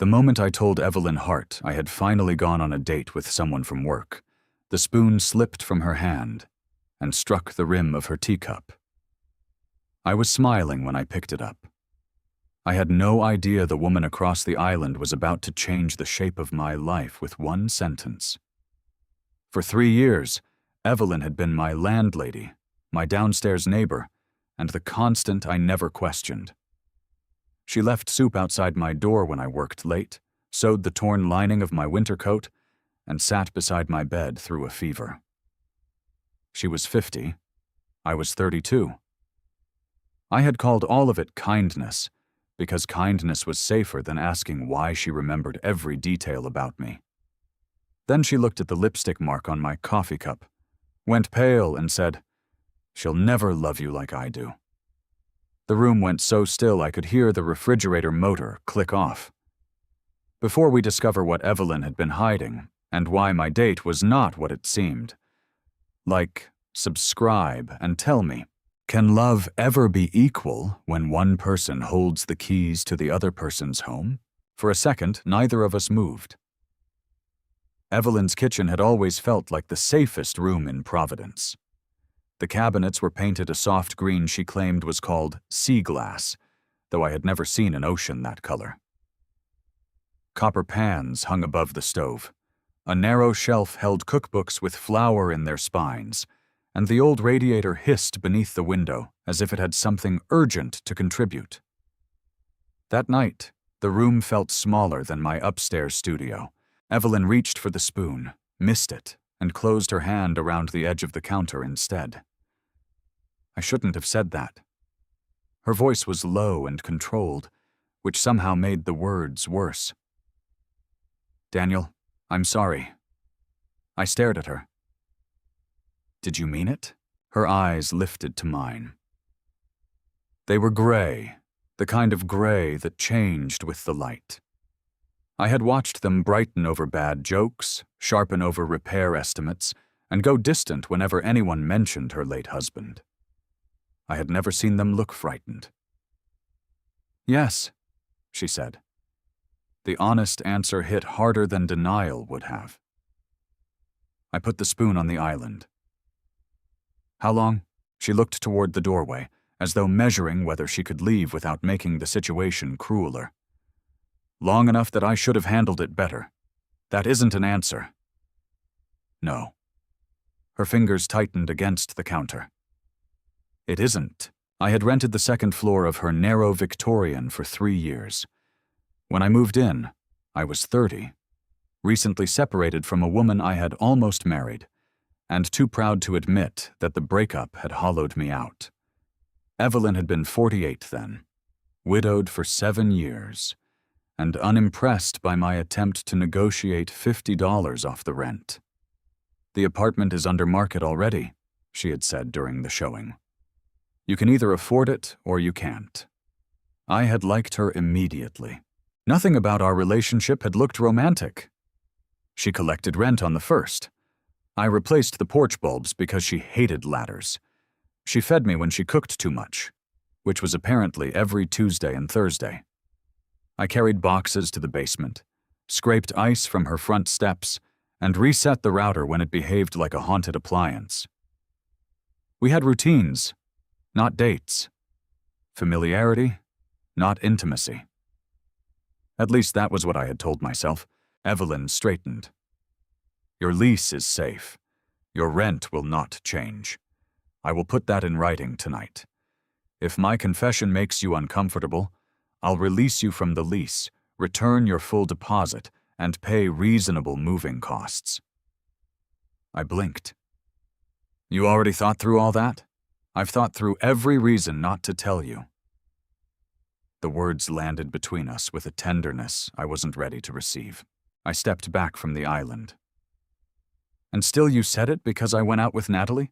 The moment I told Evelyn Hart I had finally gone on a date with someone from work, the spoon slipped from her hand and struck the rim of her teacup. I was smiling when I picked it up. I had no idea the woman across the island was about to change the shape of my life with one sentence. For 3 years, Evelyn had been my landlady, my downstairs neighbor, and the constant I never questioned. She left soup outside my door when I worked late, sewed the torn lining of my winter coat, and sat beside my bed through a fever. She was 50. I was 32. I had called all of it kindness, because kindness was safer than asking why she remembered every detail about me. Then she looked at the lipstick mark on my coffee cup, went pale, and said, "She'll never love you like I do." The room went so still I could hear the refrigerator motor click off. Before we discover what Evelyn had been hiding, and why my date was not what it seemed. Like, subscribe, and tell me, can love ever be equal when one person holds the keys to the other person's home? For a second, neither of us moved. Evelyn's kitchen had always felt like the safest room in Providence. The cabinets were painted a soft green she claimed was called sea glass, though I had never seen an ocean that color. Copper pans hung above the stove. A narrow shelf held cookbooks with flour in their spines, and the old radiator hissed beneath the window as if it had something urgent to contribute. That night, the room felt smaller than my upstairs studio. Evelyn reached for the spoon, missed it, and closed her hand around the edge of the counter instead. I shouldn't have said that. Her voice was low and controlled, which somehow made the words worse. "Daniel, I'm sorry." I stared at her. "Did you mean it?" Her eyes lifted to mine. They were gray, the kind of gray that changed with the light. I had watched them brighten over bad jokes, sharpen over repair estimates, and go distant whenever anyone mentioned her late husband. I had never seen them look frightened. "Yes," she said. The honest answer hit harder than denial would have. I put the spoon on the island. "How long?" She looked toward the doorway, as though measuring whether she could leave without making the situation crueler. "Long enough that I should have handled it better. That isn't an answer." "No." Her fingers tightened against the counter. "It isn't." I had rented the second floor of her narrow Victorian for 3 years. When I moved in, I was 30, recently separated from a woman I had almost married, and too proud to admit that the breakup had hollowed me out. Evelyn had been 48 then, widowed for 7 years, and unimpressed by my attempt to negotiate $50 off the rent. "The apartment is under market already," she had said during the showing. "You can either afford it or you can't." I had liked her immediately. Nothing about our relationship had looked romantic. She collected rent on the first. I replaced the porch bulbs because she hated ladders. She fed me when she cooked too much, which was apparently every Tuesday and Thursday. I carried boxes to the basement, scraped ice from her front steps, and reset the router when it behaved like a haunted appliance. We had routines, not dates. Familiarity, not intimacy. At least that was what I had told myself. Evelyn straightened. "Your lease is safe. Your rent will not change. I will put that in writing tonight. If my confession makes you uncomfortable, I'll release you from the lease, return your full deposit, and pay reasonable moving costs." I blinked. "You already thought through all that?" "I've thought through every reason not to tell you." The words landed between us with a tenderness I wasn't ready to receive. I stepped back from the island. "And still you said it because I went out with Natalie?"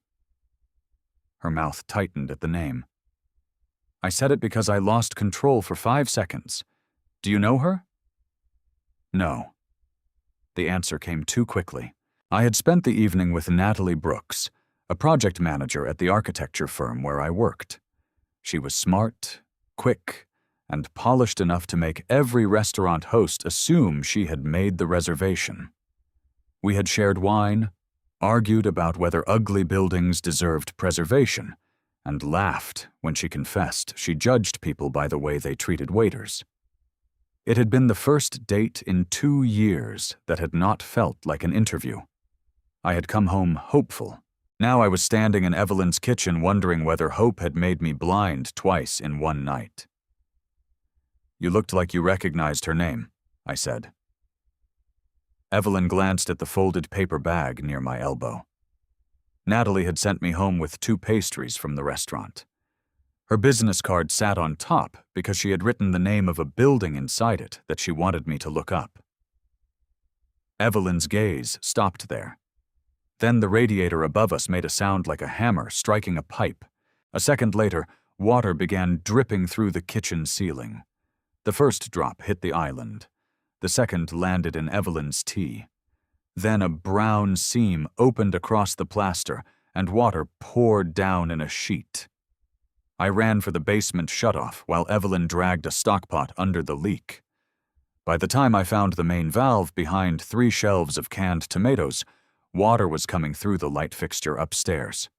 Her mouth tightened at the name. "I said it because I lost control for 5 seconds. Do you know her?" "No." The answer came too quickly. I had spent the evening with Natalie Brooks, a project manager at the architecture firm where I worked. She was smart, quick, and polished enough to make every restaurant host assume she had made the reservation. We had shared wine, argued about whether ugly buildings deserved preservation, and laughed when she confessed she judged people by the way they treated waiters. It had been the first date in 2 years that had not felt like an interview. I had come home hopeful. Now I was standing in Evelyn's kitchen wondering whether hope had made me blind twice in one night. "You looked like you recognized her name," I said. Evelyn glanced at the folded paper bag near my elbow. Natalie had sent me home with 2 pastries from the restaurant. Her business card sat on top because she had written the name of a building inside it that she wanted me to look up. Evelyn's gaze stopped there. Then the radiator above us made a sound like a hammer striking a pipe. A second later, water began dripping through the kitchen ceiling. The first drop hit the island. The second landed in Evelyn's tea. Then a brown seam opened across the plaster, and water poured down in a sheet. I ran for the basement shutoff while Evelyn dragged a stockpot under the leak. By the time I found the main valve behind 3 shelves of canned tomatoes, water was coming through the light fixture upstairs.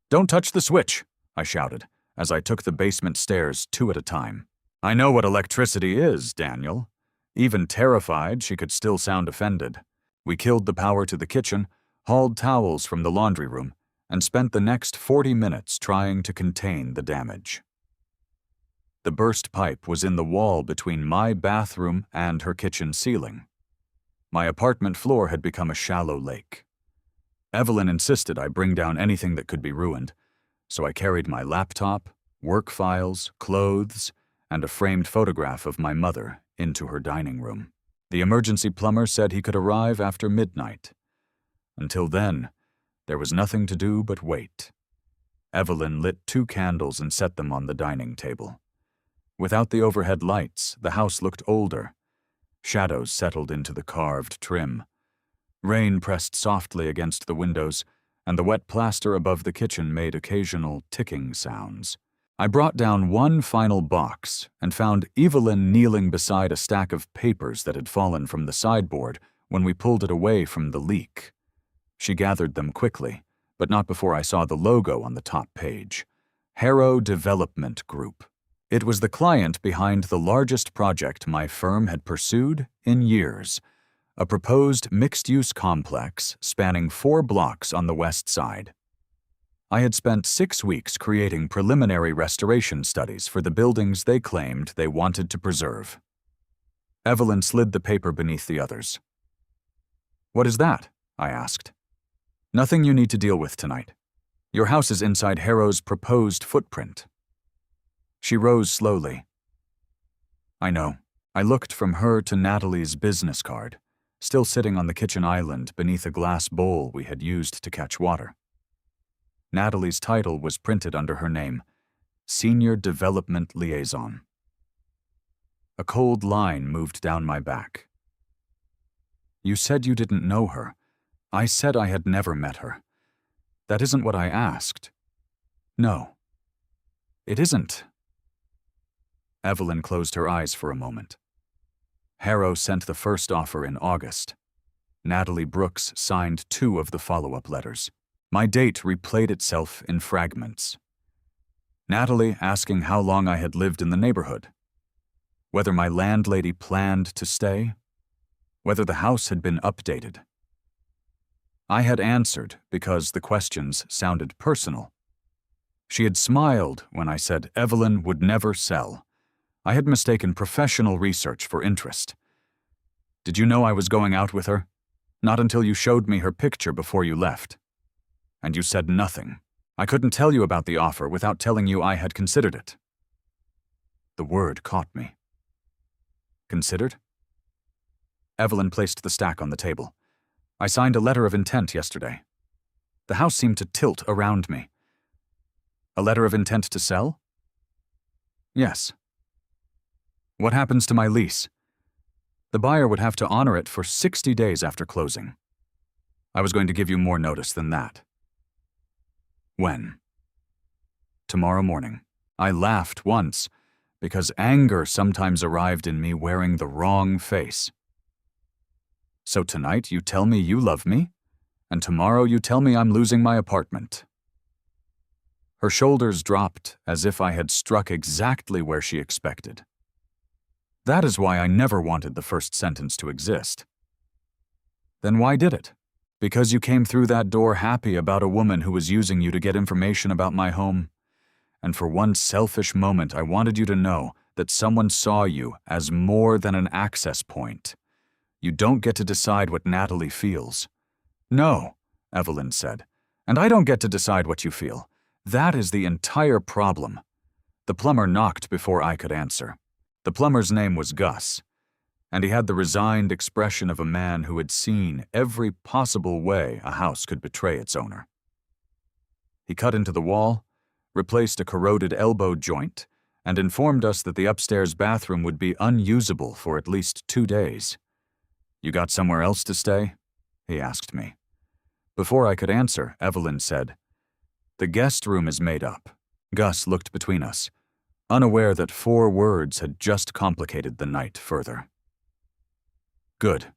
"Don't touch the switch," I shouted, as I took the basement stairs 2 at a time. "I know what electricity is, Daniel." Even terrified, she could still sound offended. We killed the power to the kitchen, hauled towels from the laundry room, and spent the next 40 minutes trying to contain the damage. The burst pipe was in the wall between my bathroom and her kitchen ceiling. My apartment floor had become a shallow lake. Evelyn insisted I bring down anything that could be ruined, so I carried my laptop, work files, clothes, and a framed photograph of my mother into her dining room. The emergency plumber said he could arrive after midnight. Until then, there was nothing to do but wait. Evelyn lit 2 candles and set them on the dining table. Without the overhead lights, the house looked older. Shadows settled into the carved trim. Rain pressed softly against the windows, and the wet plaster above the kitchen made occasional ticking sounds. I brought down one final box and found Evelyn kneeling beside a stack of papers that had fallen from the sideboard when we pulled it away from the leak. She gathered them quickly, but not before I saw the logo on the top page. Harrow Development Group. It was the client behind the largest project my firm had pursued in years, a proposed mixed-use complex spanning 4 blocks on the west side. I had spent 6 weeks creating preliminary restoration studies for the buildings they claimed they wanted to preserve. Evelyn slid the paper beneath the others. "What is that?" I asked. "Nothing you need to deal with tonight. Your house is inside Harrow's proposed footprint." She rose slowly. I know. I looked from her to Natalie's business card, still sitting on the kitchen island beneath a glass bowl we had used to catch water. Natalie's title was printed under her name, Senior Development Liaison. A cold line moved down my back. "You said you didn't know her. I said I had never met her. That isn't what I asked." "No. It isn't." Evelyn closed her eyes for a moment. Harrow sent the first offer in August. Natalie Brooks signed 2 of the follow-up letters. My date replayed itself in fragments. Natalie asking how long I had lived in the neighborhood, whether my landlady planned to stay, whether the house had been updated. I had answered because the questions sounded personal. She had smiled when I said Evelyn would never sell. I had mistaken professional research for interest. "Did you know I was going out with her? Not until you showed me her picture before you left. And you said nothing. I couldn't tell you about the offer without telling you I had considered it." The word caught me. "Considered?" Evelyn placed the stack on the table. "I signed a letter of intent yesterday. The house seemed to tilt around me." "A letter of intent to sell?" "Yes." "What happens to my lease?" "The buyer would have to honor it for 60 days after closing." "I was going to give you more notice than that." "When?" "Tomorrow morning." I laughed once, because anger sometimes arrived in me wearing the wrong face. So tonight you tell me you love me, and tomorrow you tell me I'm losing my apartment. Her shoulders dropped as if I had struck exactly where she expected. That is why I never wanted the first sentence to exist. Then why did it? Because you came through that door happy about a woman who was using you to get information about my home. And for one selfish moment, I wanted you to know that someone saw you as more than an access point. You don't get to decide what Natalie feels. No, Evelyn said, and I don't get to decide what you feel. That is the entire problem. The plumber knocked before I could answer. The plumber's name was Gus, and he had the resigned expression of a man who had seen every possible way a house could betray its owner. He cut into the wall, replaced a corroded elbow joint, and informed us that the upstairs bathroom would be unusable for at least 2 days. "You got somewhere else to stay?" he asked me. Before I could answer, Evelyn said, "The guest room is made up." Gus looked between us, unaware that 4 words had just complicated the night further. "Good.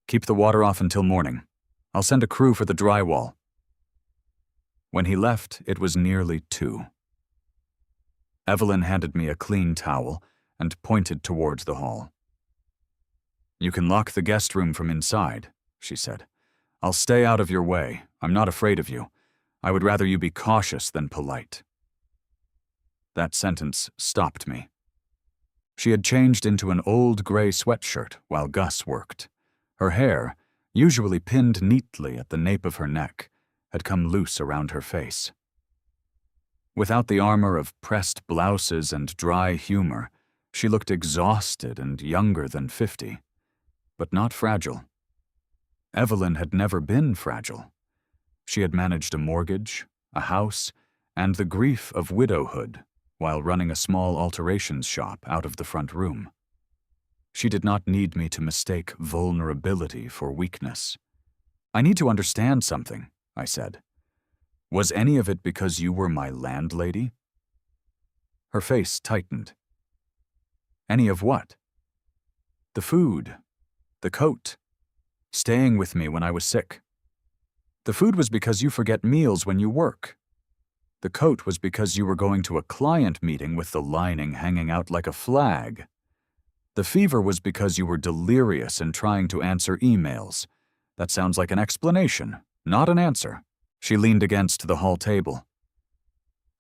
Keep the water off until morning. I'll send a crew for the drywall." When he left, it was nearly 2. Evelyn handed me a clean towel and pointed towards the hall. "You can lock the guest room from inside," she said. "I'll stay out of your way. I'm not afraid of you. I would rather you be cautious than polite." That sentence stopped me. She had changed into an old gray sweatshirt while Gus worked. Her hair, usually pinned neatly at the nape of her neck, had come loose around her face. Without the armor of pressed blouses and dry humor, she looked exhausted and younger than 50, but not fragile. Evelyn had never been fragile. She had managed a mortgage, a house, and the grief of widowhood while running a small alterations shop out of the front room. She did not need me to mistake vulnerability for weakness. "I need to understand something," I said. "Was any of it because you were my landlady?" Her face tightened. "Any of what?" "The food, the coat, staying with me when I was sick. The food was because you forget meals when you work. The coat was because you were going to a client meeting with the lining hanging out like a flag. The fever was because you were delirious and trying to answer emails. That sounds like an explanation, not an answer." She leaned against the hall table.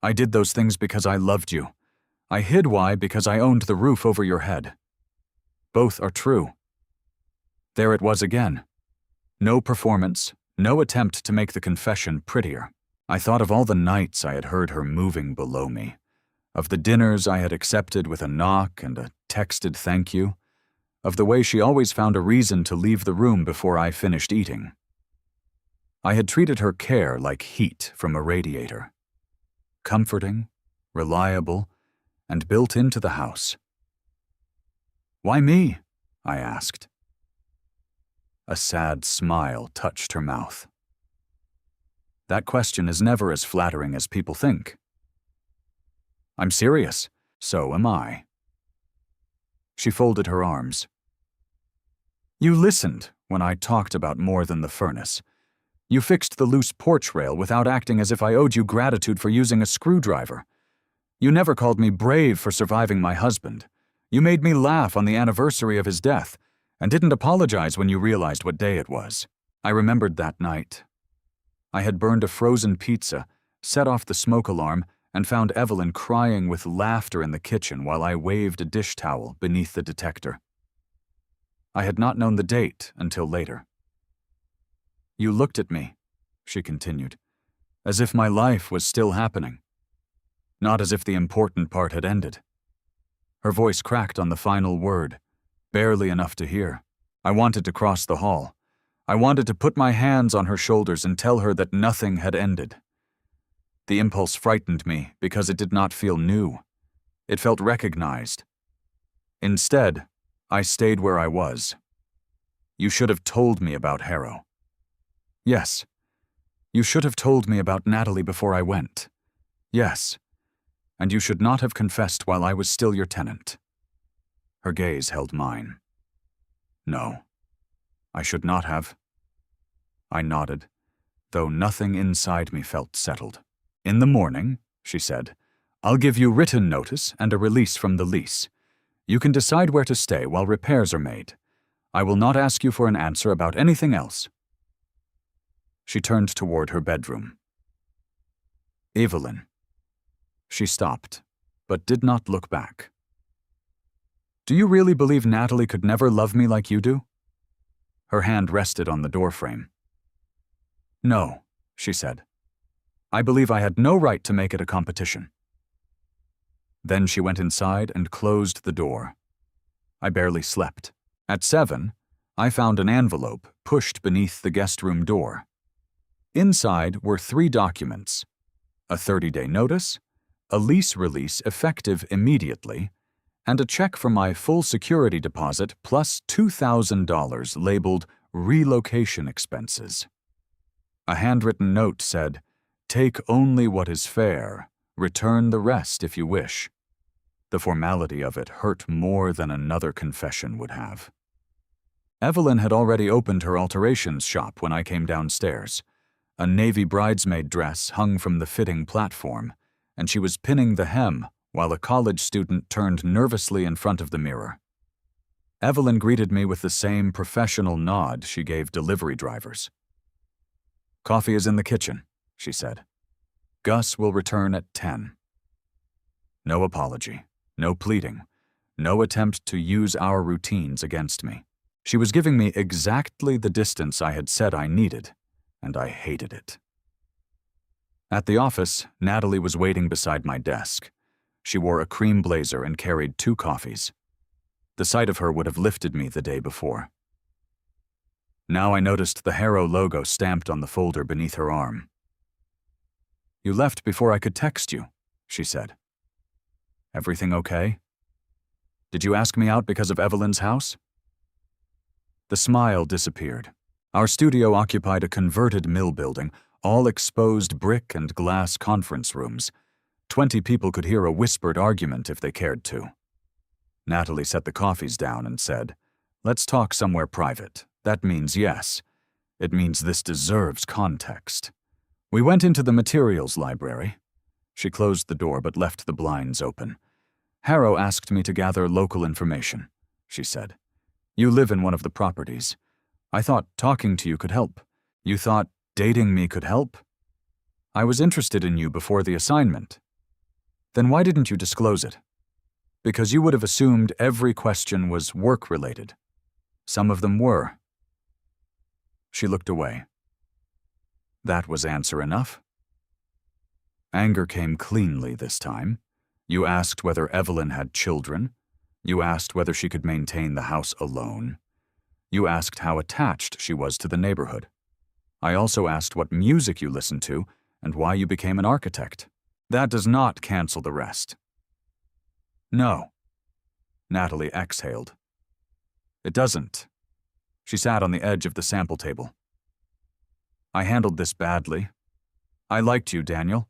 "I did those things because I loved you. I hid why because I owned the roof over your head. Both are true." There it was again. No performance, no attempt to make the confession prettier. I thought of all the nights I had heard her moving below me, of the dinners I had accepted with a knock and a texted thank you, of the way she always found a reason to leave the room before I finished eating. I had treated her care like heat from a radiator. Comforting, reliable, and built into the house. "Why me?" I asked. A sad smile touched her mouth. "That question is never as flattering as people think." "I'm serious. So am I." She folded her arms. "You listened when I talked about more than the furnace. You fixed the loose porch rail without acting as if I owed you gratitude for using a screwdriver. You never called me brave for surviving my husband. You made me laugh on the anniversary of his death, and didn't apologize when you realized what day it was." I remembered that night. I had burned a frozen pizza, set off the smoke alarm, and found Evelyn crying with laughter in the kitchen while I waved a dish towel beneath the detector. I had not known the date until later. "You looked at me," she continued, "as if my life was still happening. Not as if the important part had ended." Her voice cracked on the final word, barely enough to hear. I wanted to cross the hall. I wanted to put my hands on her shoulders and tell her that nothing had ended. The impulse frightened me because it did not feel new. It felt recognized. Instead, I stayed where I was. "You should have told me about Harrow." "Yes. You should have told me about Natalie before I went." "Yes. and you should not have confessed while I was still your tenant. Her gaze held mine. No, I should not have. I nodded, though nothing inside me felt settled. In the morning, she said, I'll give you written notice and a release from the lease. You can decide where to stay while repairs are made. I will not ask you for an answer about anything else. She turned toward her bedroom. Evelyn. She stopped, but did not look back. Do you really believe Natalie could never love me like you do? Her hand rested on the doorframe. No, she said. I believe I had no right to make it a competition. Then she went inside and closed the door. I barely slept. At 7, I found an envelope pushed beneath the guest room door. Inside were 3 documents: a 30-day notice, a lease release effective immediately, and a check for my full security deposit plus $2,000 labeled relocation expenses. A handwritten note said, "Take only what is fair. Return the rest if you wish." The formality of it hurt more than another confession would have. Evelyn had already opened her alterations shop when I came downstairs. A navy bridesmaid dress hung from the fitting platform, and she was pinning the hem while a college student turned nervously in front of the mirror. Evelyn greeted me with the same professional nod she gave delivery drivers. "Coffee is in the kitchen," she said. "Gus will return at 10. No apology, no pleading, no attempt to use our routines against me. She was giving me exactly the distance I had said I needed, and I hated it. At the office, Natalie was waiting beside my desk. She wore a cream blazer and carried 2 coffees. The sight of her would have lifted me the day before. Now I noticed the Harrow logo stamped on the folder beneath her arm. "You left before I could text you," she said. "Everything okay? Did you ask me out because of Evelyn's house?" The smile disappeared. Our studio occupied a converted mill building, all exposed brick and glass conference rooms. 20 people could hear a whispered argument if they cared to. Natalie set the coffees down and said, "Let's talk somewhere private. That means yes. It means this deserves context." We went into the materials library. She closed the door but left the blinds open. "Harrow asked me to gather local information," she said. "You live in one of the properties. I thought talking to you could help. You thought dating me could help? I was interested in you before the assignment. Then why didn't you disclose it? Because you would have assumed every question was work-related. Some of them were." She looked away. That was answer enough. Anger came cleanly this time. You asked whether Evelyn had children. You asked whether she could maintain the house alone. You asked how attached she was to the neighborhood. I also asked what music you listened to and why you became an architect. That does not cancel the rest. "No." Natalie exhaled. "It doesn't." She sat on the edge of the sample table. "I handled this badly. I liked you, Daniel.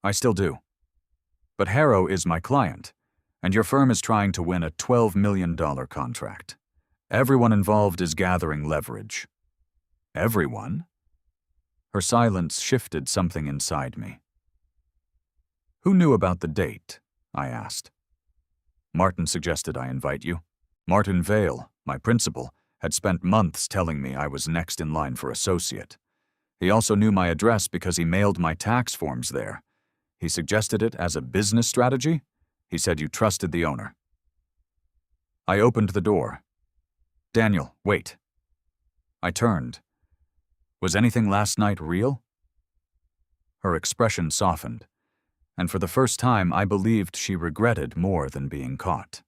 I still do. But Harrow is my client, and your firm is trying to win a $12 million contract. Everyone involved is gathering leverage." "Everyone?" Her silence shifted something inside me. "Who knew about the date?" I asked. "Martin suggested I invite you. Martin Vale, my principal, had spent months telling me I was next in line for associate. He also knew my address because he mailed my tax forms there. He suggested it as a business strategy. He said you trusted the owner." I opened the door. "Daniel, wait." I turned. Was anything last night real? Her expression softened, and for the first time I believed she regretted more than being caught.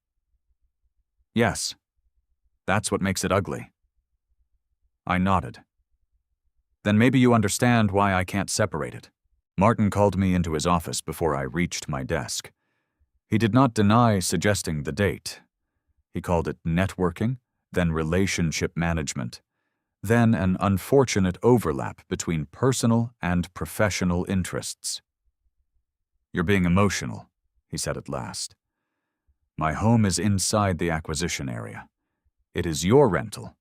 "Yes. That's what makes it ugly." I nodded. "Then maybe you understand why I can't separate it." Martin called me into his office before I reached my desk. He did not deny suggesting the date. He called it networking, then relationship management, then an unfortunate overlap between personal and professional interests. "You're being emotional," he said at last. "My home is inside the acquisition area. It is your rental,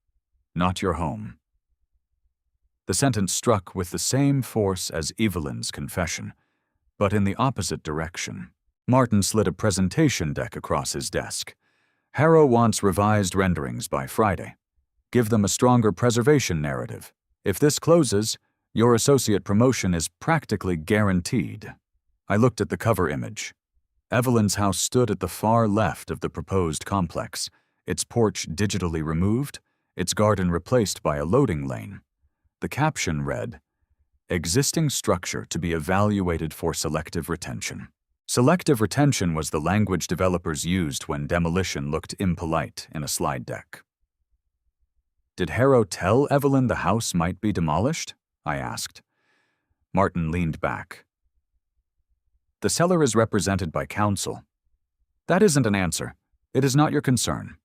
not your home." The sentence struck with the same force as Evelyn's confession, but in the opposite direction. Martin slid a presentation deck across his desk. "Harrow wants revised renderings by Friday. Give them a stronger preservation narrative. If this closes, your associate promotion is practically guaranteed." I looked at the cover image. Evelyn's house stood at the far left of the proposed complex, its porch digitally removed, its garden replaced by a loading lane. The caption read, "Existing structure to be evaluated for selective retention." Selective retention was the language developers used when demolition looked impolite in a slide deck. "Did Harrow tell Evelyn the house might be demolished?" I asked. Martin leaned back. "The seller is represented by counsel." "That isn't an answer. It is not your concern.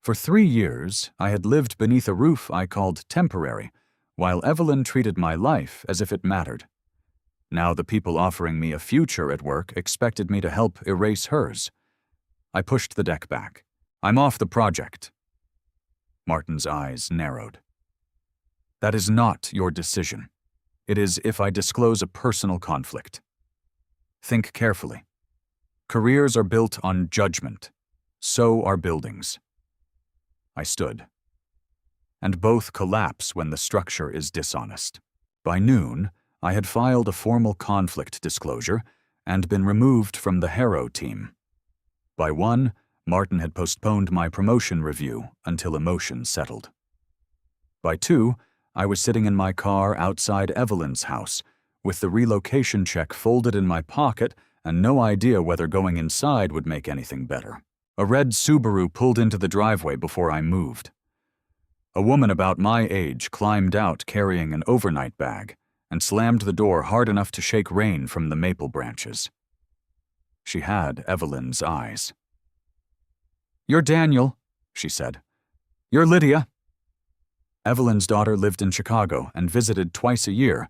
For 3 years, I had lived beneath a roof I called temporary, while Evelyn treated my life as if it mattered. Now the people offering me a future at work expected me to help erase hers. I pushed the deck back. "I'm off the project." Martin's eyes narrowed. "That is not your decision. It is if I disclose a personal conflict. Think carefully. Careers are built on judgment. So are buildings." I stood. "And both collapse when the structure is dishonest." By noon, I had filed a formal conflict disclosure and been removed from the Harrow team. By 1, Martin had postponed my promotion review until emotions settled. By 2, I was sitting in my car outside Evelyn's house, with the relocation check folded in my pocket and no idea whether going inside would make anything better. A red Subaru pulled into the driveway before I moved. A woman about my age climbed out carrying an overnight bag and slammed the door hard enough to shake rain from the maple branches. She had Evelyn's eyes. "You're Daniel," she said. "You're Lydia." Evelyn's daughter lived in Chicago and visited twice a year,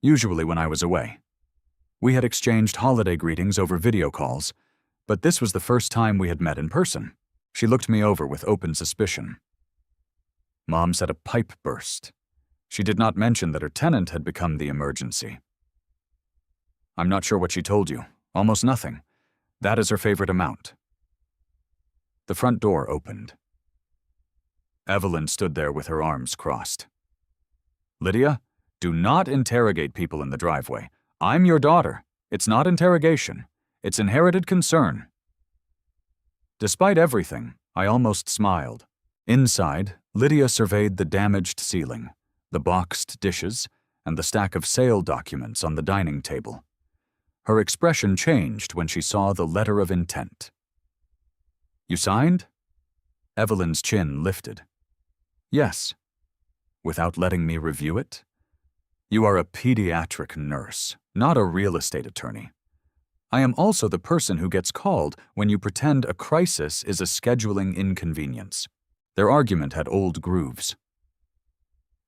usually when I was away. We had exchanged holiday greetings over video calls, but this was the first time we had met in person. She looked me over with open suspicion. Mom said a pipe burst. She did not mention that her tenant had become the emergency. "I'm not sure what she told you. Almost nothing. That is her favorite amount." The front door opened. Evelyn stood there with her arms crossed. "Lydia, do not interrogate people in the driveway. I'm your daughter. It's not interrogation. It's inherited concern." Despite everything, I almost smiled. Inside, Lydia surveyed the damaged ceiling, the boxed dishes, and the stack of sale documents on the dining table. Her expression changed when she saw the letter of intent. "You signed?" Evelyn's chin lifted. "Yes." "Without letting me review it?" "You are a pediatric nurse, not a real estate attorney. I am also the person who gets called when you pretend a crisis is a scheduling inconvenience." Their argument had old grooves.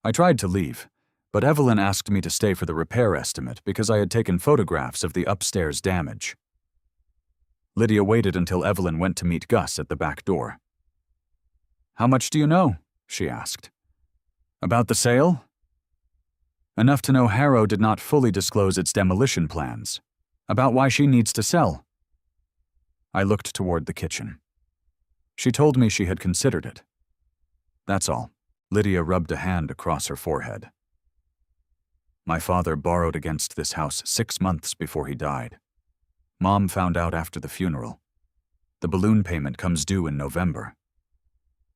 I tried to leave, but Evelyn asked me to stay for the repair estimate because I had taken photographs of the upstairs damage. Lydia waited until Evelyn went to meet Gus at the back door. "How much do you know?" she asked. "About the sale?" "Enough to know Harrow did not fully disclose its demolition plans. About why she needs to sell." I looked toward the kitchen. She told me she had considered it. That's all. Lydia rubbed a hand across her forehead. "My father borrowed against this house 6 months before he died. Mom found out after the funeral. The balloon payment comes due in November.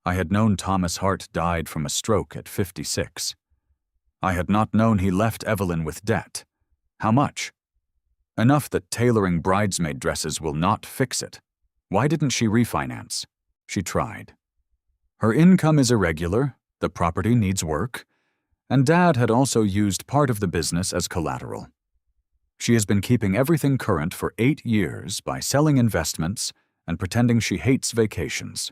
I had known Thomas Hart died from a stroke at 56. I had not known he left Evelyn with debt. How much? Enough that tailoring bridesmaid dresses will not fix it. Why didn't she refinance? She tried. Her income is irregular, the property needs work, and Dad had also used part of the business as collateral. She has been keeping everything current for 8 years by selling investments and pretending she hates vacations.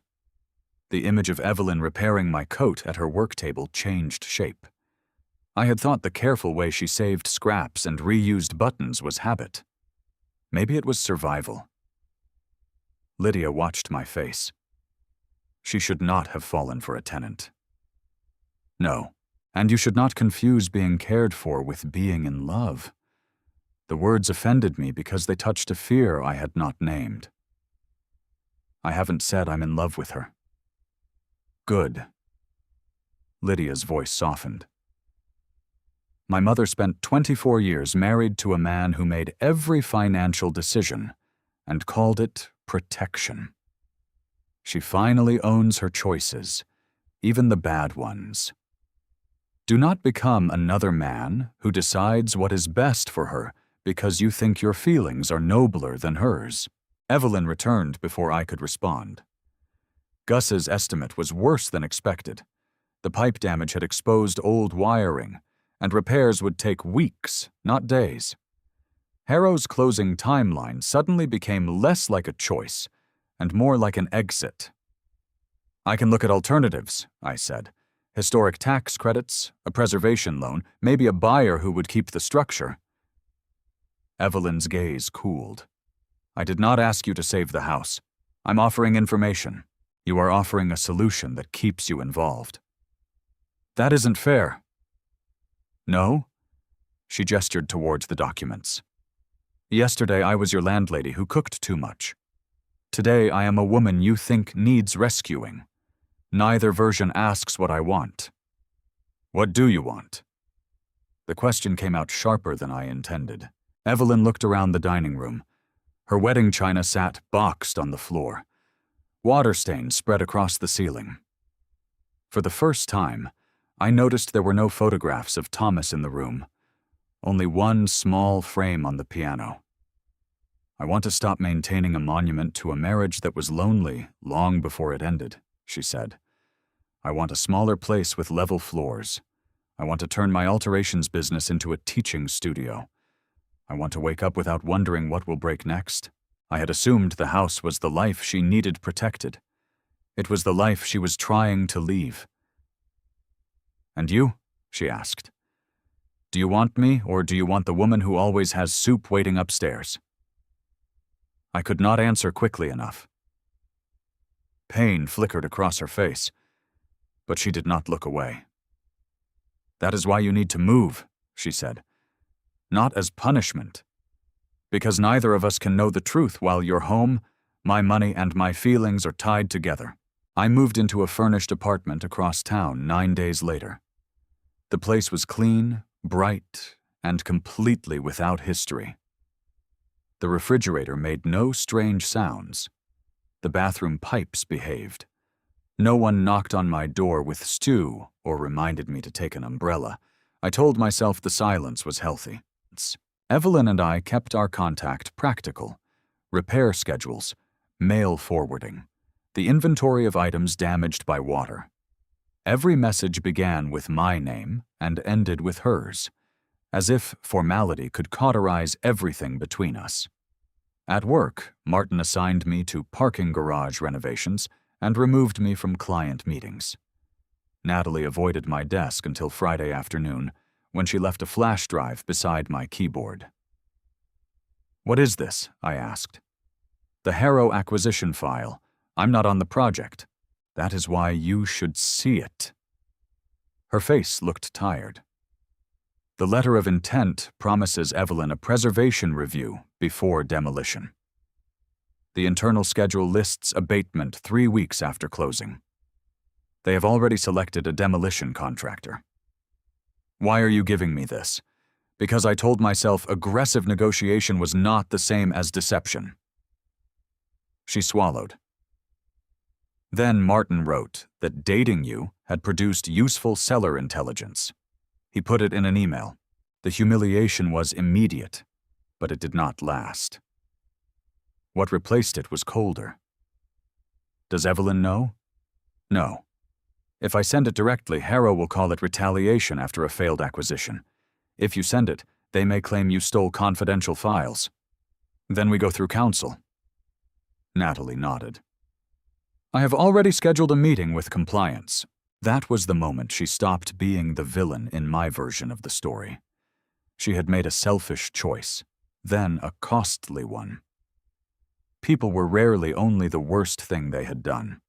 The image of Evelyn repairing my coat at her work table changed shape. I had thought the careful way she saved scraps and reused buttons was habit. Maybe it was survival. Lydia watched my face. She should not have fallen for a tenant. No, and you should not confuse being cared for with being in love. The words offended me because they touched a fear I had not named. I haven't said I'm in love with her. Good. Lydia's voice softened. My mother spent 24 years married to a man who made every financial decision and called it protection. She finally owns her choices, even the bad ones. Do not become another man who decides what is best for her because you think your feelings are nobler than hers. Evelyn returned before I could respond. Gus's estimate was worse than expected. The pipe damage had exposed old wiring, and repairs would take weeks, not days. Harrow's closing timeline suddenly became less like a choice and more like an exit. I can look at alternatives, I said. Historic tax credits, a preservation loan, maybe a buyer who would keep the structure. Evelyn's gaze cooled. I did not ask you to save the house. I'm offering information. You are offering a solution that keeps you involved. That isn't fair. No? She gestured towards the documents. Yesterday I was your landlady who cooked too much. Today I am a woman you think needs rescuing. Neither version asks what I want. What do you want? The question came out sharper than I intended. Evelyn looked around the dining room. Her wedding china sat boxed on the floor. Water stains spread across the ceiling. For the first time, I noticed there were no photographs of Thomas in the room, only one small frame on the piano. I want to stop maintaining a monument to a marriage that was lonely long before it ended, she said. I want a smaller place with level floors. I want to turn my alterations business into a teaching studio. I want to wake up without wondering what will break next. I had assumed the house was the life she needed protected. It was the life she was trying to leave. And you? She asked. Do you want me, or do you want the woman who always has soup waiting upstairs? I could not answer quickly enough. Pain flickered across her face, but she did not look away. That is why you need to move, she said. Not as punishment. Because neither of us can know the truth while your home, my money, and my feelings are tied together. I moved into a furnished apartment across town 9 days later. The place was clean, bright, and completely without history. The refrigerator made no strange sounds. The bathroom pipes behaved. No one knocked on my door with stew or reminded me to take an umbrella. I told myself the silence was healthy. Evelyn and I kept our contact practical. Repair schedules, mail forwarding, the inventory of items damaged by water. Every message began with my name and ended with hers, as if formality could cauterize everything between us. At work, Martin assigned me to parking garage renovations and removed me from client meetings. Natalie avoided my desk until Friday afternoon, when she left a flash drive beside my keyboard. What is this? I asked. The Harrow acquisition file. I'm not on the project. That is why you should see it. Her face looked tired. The letter of intent promises Evelyn a preservation review before demolition. The internal schedule lists abatement 3 weeks after closing. They have already selected a demolition contractor. Why are you giving me this? Because I told myself aggressive negotiation was not the same as deception. She swallowed. Then Martin wrote that dating you had produced useful seller intelligence. He put it in an email. The humiliation was immediate, but it did not last. What replaced it was colder. Does Evelyn know? No. If I send it directly, Harrow will call it retaliation after a failed acquisition. If you send it, they may claim you stole confidential files. Then we go through counsel. Natalie nodded. I have already scheduled a meeting with compliance. That was the moment she stopped being the villain in my version of the story. She had made a selfish choice. then a costly one. People were rarely only the worst thing they had done.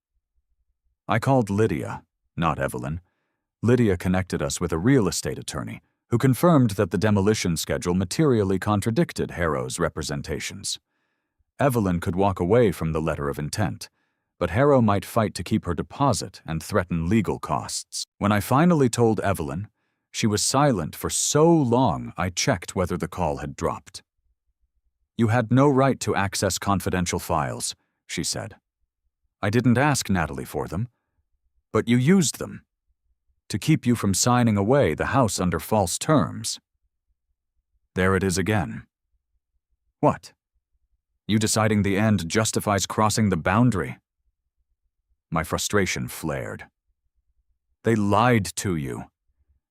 I called Lydia, not Evelyn. Lydia connected us with a real estate attorney who confirmed that the demolition schedule materially contradicted Harrow's representations. Evelyn could walk away from the letter of intent, but Harrow might fight to keep her deposit and threaten legal costs. When I finally told Evelyn, she was silent for so long I checked whether the call had dropped. "You had no right to access confidential files," she said. "I didn't ask Natalie for them, but you used them to keep you from signing away the house under false terms." There it is again. What? You deciding the end justifies crossing the boundary? My frustration flared. They lied to you,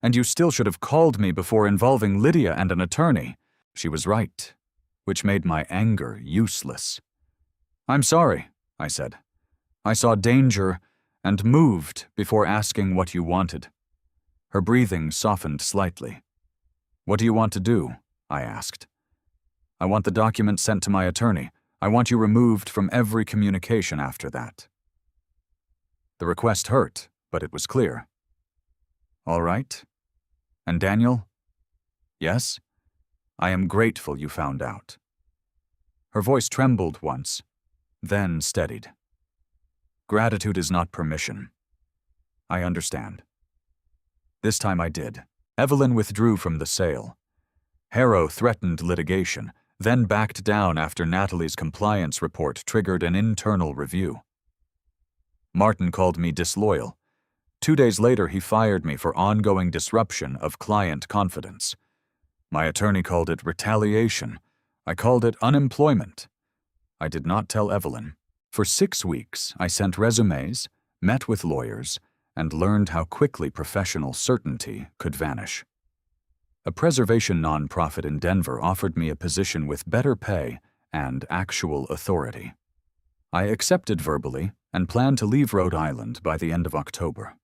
and you still should have called me before involving Lydia and an attorney. She was right, which made my anger useless. "I'm sorry," I said. "I saw danger and moved before asking what you wanted." Her breathing softened slightly. "What do you want to do?" I asked. "I want the document sent to my attorney. I want you removed from every communication after that." The request hurt, but it was clear. "All right. And Daniel?" "Yes? I am grateful you found out." Her voice trembled once, then steadied. "Gratitude is not permission." "I understand." This time I did. Evelyn withdrew from the sale. Harrow threatened litigation, then backed down after Natalie's compliance report triggered an internal review. Martin called me disloyal. 2 days later, he fired me for ongoing disruption of client confidence. My attorney called it retaliation. I called it unemployment. I did not tell Evelyn. For 6 weeks, I sent resumes, met with lawyers, and learned how quickly professional certainty could vanish. A preservation nonprofit in Denver offered me a position with better pay and actual authority. I accepted verbally and planned to leave Rhode Island by the end of October.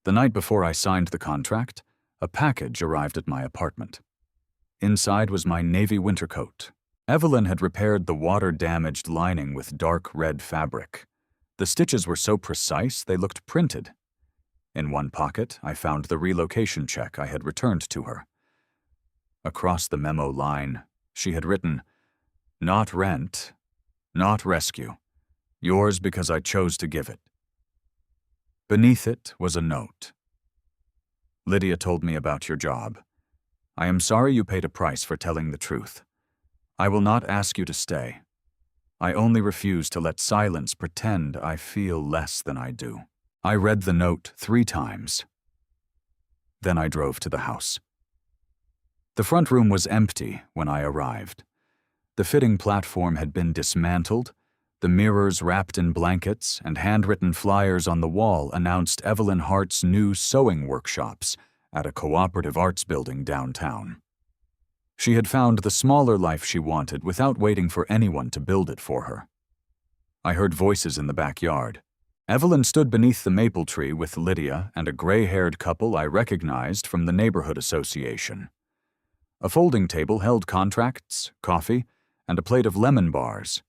The night before I signed the contract, a package arrived at my apartment. Inside was my navy winter coat. Evelyn had repaired the water-damaged lining with dark red fabric. The stitches were so precise they looked printed. In one pocket, I found the relocation check I had returned to her. Across the memo line, she had written, "Not rent, not rescue. Yours because I chose to give it." Beneath it was a note. "Lydia told me about your job. I am sorry you paid a price for telling the truth. I will not ask you to stay. I only refuse to let silence pretend I feel less than I do." I read the note 3 times. Then I drove to the house. The front room was empty when I arrived. The fitting platform had been dismantled, the mirrors wrapped in blankets, and handwritten flyers on the wall announced Evelyn Hart's new sewing workshops at a cooperative arts building downtown. She had found the smaller life she wanted without waiting for anyone to build it for her. I heard voices in the backyard. Evelyn stood beneath the maple tree with Lydia and a gray-haired couple I recognized from the neighborhood association. A folding table held contracts, coffee, and a plate of lemon bars.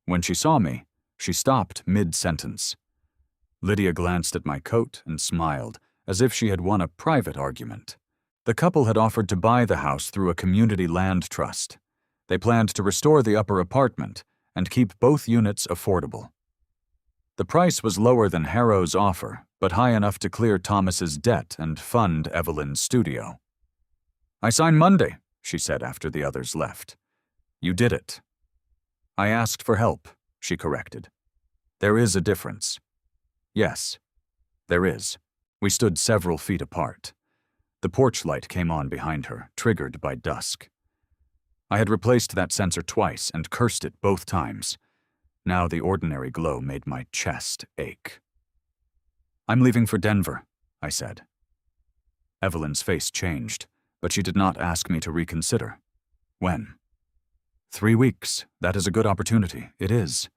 When she saw me, she stopped mid-sentence. Lydia glanced at my coat and smiled, as if she had won a private argument. The couple had offered to buy the house through a community land trust. They planned to restore the upper apartment and keep both units affordable. The price was lower than Harrow's offer, but high enough to clear Thomas's debt and fund Evelyn's studio. "I sign Monday," she said after the others left. "You did it." "I asked for help," she corrected. "There is a difference." "Yes, there is." We stood several feet apart. The porch light came on behind her, triggered by dusk. I had replaced that sensor twice and cursed it both times. Now the ordinary glow made my chest ache. "I'm leaving for Denver," I said. Evelyn's face changed, but she did not ask me to reconsider. "When?" 3 weeks. That is a good opportunity. It is."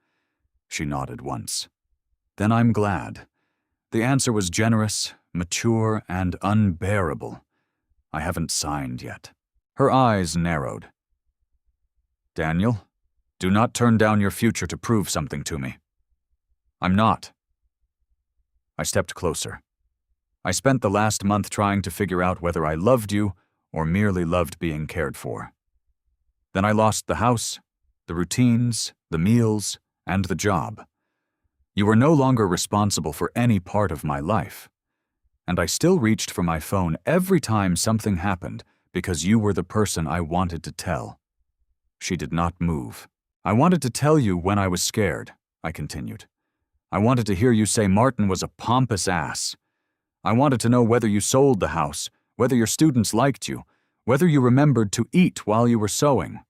She nodded once. "Then I'm glad." The answer was generous, mature, and unbearable. I haven't signed yet. Her eyes narrowed. Daniel, do not turn down your future to prove something to me. I'm not. I stepped closer. I spent the last month trying to figure out whether I loved you or merely loved being cared for. Then I lost the house, the routines, the meals, and the job. You were no longer responsible for any part of my life. And I still reached for my phone every time something happened because you were the person I wanted to tell. She did not move. I wanted to tell you when I was scared, I continued. I wanted to hear you say Martin was a pompous ass. I wanted to know whether you sold the house, whether your students liked you, whether you remembered to eat while you were sewing.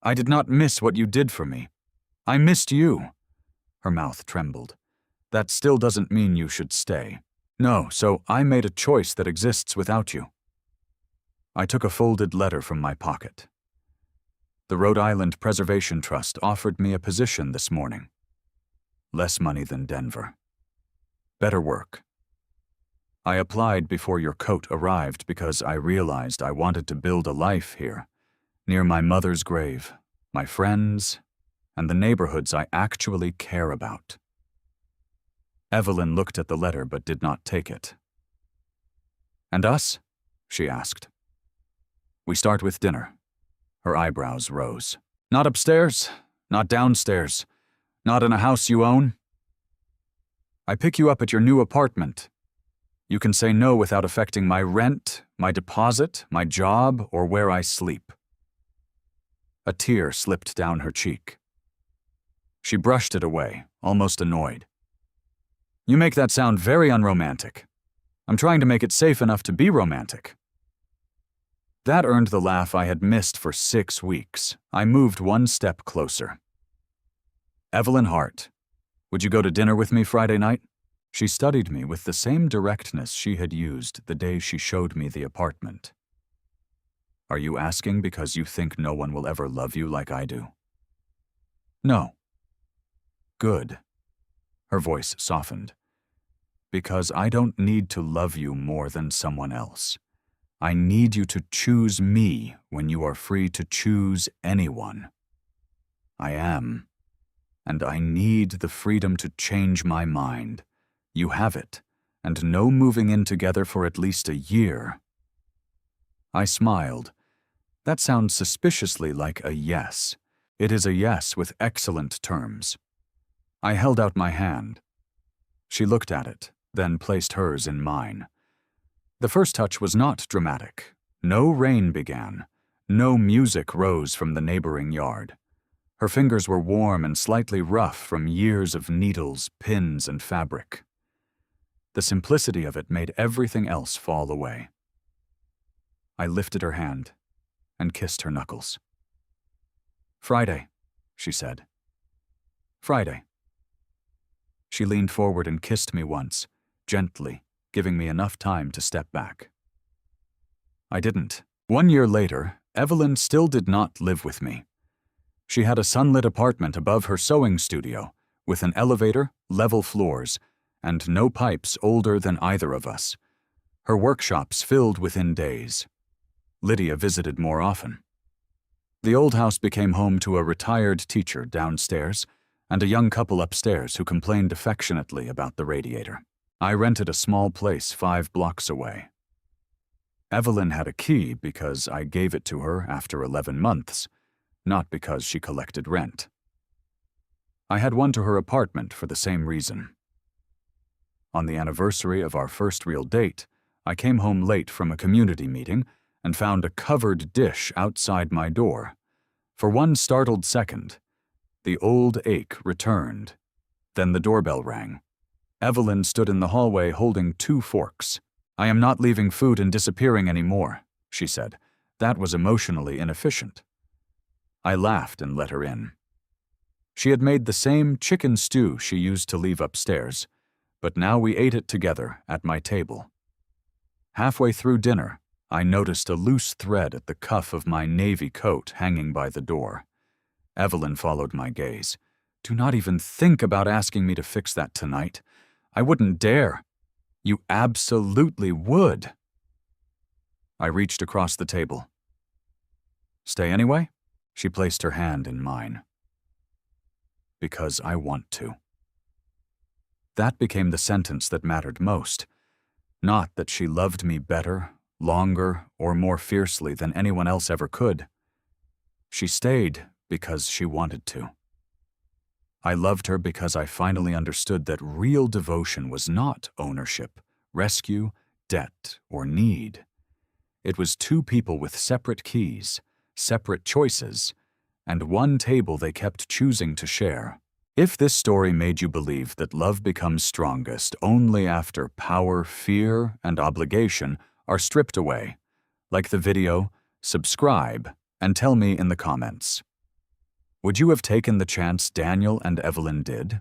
I did not miss what you did for me. I missed you. Her mouth trembled. That still doesn't mean you should stay. No, so I made a choice that exists without you. I took a folded letter from my pocket. The Rhode Island Preservation Trust offered me a position this morning. Less money than Denver. Better work. I applied before your coat arrived because I realized I wanted to build a life here, near my mother's grave, my friends, and the neighborhoods I actually care about. Evelyn looked at the letter but did not take it. And us? She asked. We start with dinner. Her eyebrows rose. Not upstairs, not downstairs, not in a house you own. I pick you up at your new apartment. You can say no without affecting my rent, my deposit, my job, or where I sleep. A tear slipped down her cheek. She brushed it away, almost annoyed. You make that sound very unromantic. I'm trying to make it safe enough to be romantic. That earned the laugh I had missed for 6 weeks. I moved one step closer. Evelyn Hart, would you go to dinner with me Friday night? She studied me with the same directness she had used the day she showed me the apartment. Are you asking because you think no one will ever love you like I do? No. Good. Her voice softened. Because I don't need to love you more than someone else. I need you to choose me when you are free to choose anyone. I am. And I need the freedom to change my mind. You have it, and no moving in together for at least a year. I smiled. That sounds suspiciously like a yes. It is a yes with excellent terms. I held out my hand. She looked at it, then placed hers in mine. The first touch was not dramatic. No rain began. No music rose from the neighboring yard. Her fingers were warm and slightly rough from years of needles, pins, and fabric. The simplicity of it made everything else fall away. I lifted her hand and kissed her knuckles. Friday, she said. Friday. She leaned forward and kissed me once, gently, giving me enough time to step back. I didn't. 1 year later, Evelyn still did not live with me. She had a sunlit apartment above her sewing studio, with an elevator, level floors, and no pipes older than either of us. Her workshops filled within days. Lydia visited more often. The old house became home to a retired teacher downstairs and a young couple upstairs who complained affectionately about the radiator. I rented a small place 5 blocks away. Evelyn had a key because I gave it to her after 11 months, not because she collected rent. I had one to her apartment for the same reason. On the anniversary of our first real date, I came home late from a community meeting and found a covered dish outside my door. For one startled second, the old ache returned. Then the doorbell rang. Evelyn stood in the hallway holding 2 forks. I am not leaving food and disappearing anymore, she said. That was emotionally inefficient. I laughed and let her in. She had made the same chicken stew she used to leave upstairs, but now we ate it together at my table. Halfway through dinner, I noticed a loose thread at the cuff of my navy coat hanging by the door. Evelyn followed my gaze. Do not even think about asking me to fix that tonight. I wouldn't dare. You absolutely would. I reached across the table. Stay anyway? She placed her hand in mine. Because I want to. That became the sentence that mattered most. Not that she loved me better, longer, or more fiercely than anyone else ever could. She stayed because she wanted to. I loved her because I finally understood that real devotion was not ownership, rescue, debt, or need. It was two people with separate keys, separate choices, and one table they kept choosing to share. If this story made you believe that love becomes strongest only after power, fear, and obligation are stripped away, like the video, subscribe, and tell me in the comments. Would you have taken the chance Daniel and Evelyn did?